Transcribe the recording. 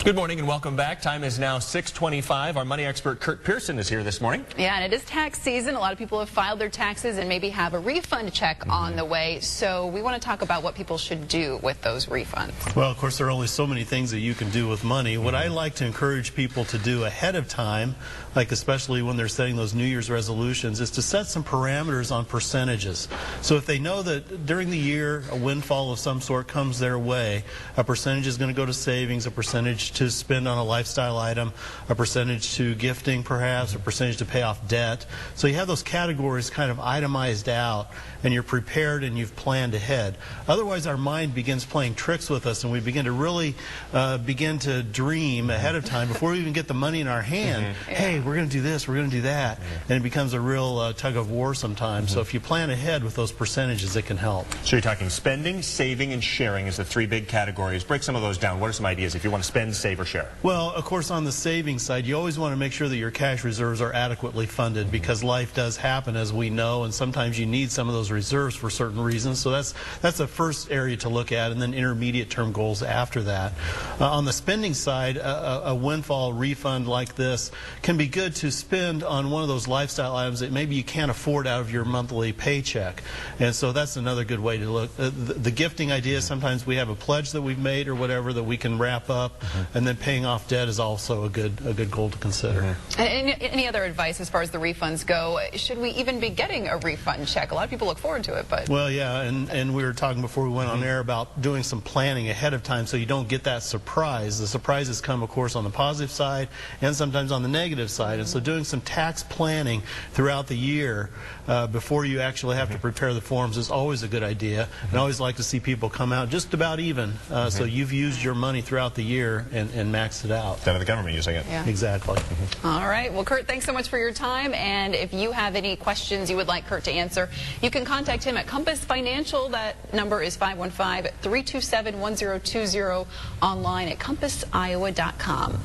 Good morning and welcome back. Time is now 6:25. Our money expert Kurtis Pearson is here this morning. Yeah, and it is tax season. A lot of people have filed their taxes and maybe have a refund check on the way. So we want to talk about what people should do with those refunds. Well, of course, there are only so many things that you can do with money. What I like to encourage people to do ahead of time, like especially when they're setting those New Year's resolutions, is to set some parameters on percentages. So if they know that during the year a windfall of some sort comes their way, a percentage is going to go to savings, a percentage to spend on a lifestyle item, a percentage to gifting perhaps, a percentage to pay off debt. So you have those categories kind of itemized out and you're prepared and you've planned ahead. Otherwise our mind begins playing tricks with us and we begin to really begin to dream ahead of time before we even get the money in our hand. Hey, we're going to do this, we're going to do that. And it becomes a real tug of war sometimes. So if you plan ahead with those percentages, it can help. So you're talking spending, saving, and sharing is the three big categories. Break some of those down. What are some ideas if you want to spend, save, or share? Well, of course, on the savings side, you always want to make sure that your cash reserves are adequately funded because life does happen, as we know, and sometimes you need some of those reserves for certain reasons. So that's the first area to look at, and then intermediate term goals after that. On the spending side, a windfall refund like this can be good to spend on one of those lifestyle items that maybe you can't afford out of your monthly paycheck. And so that's another good way to look. The gifting idea, sometimes we have a pledge that we've made or whatever that we can wrap up, and then paying off debt is also a good goal to consider. Any other advice as far as the refunds go? Should we even be getting a refund check? A lot of people look forward to it, but... Well, yeah, and we were talking before we went on air about doing some planning ahead of time so you don't get that surprise. The surprises come, of course, on the positive side and sometimes on the negative side. And so doing some tax planning throughout the year before you actually have to prepare the forms is always a good idea. And I always like to see people come out just about even. So you've used your money throughout the year and maxed it out. Instead of the government using it. Yeah. Exactly. All right. Well, Kurt, thanks so much for your time. And if you have any questions you would like Kurt to answer, you can contact him at Compass Financial. That number is 515-327-1020, online at compassiowa.com.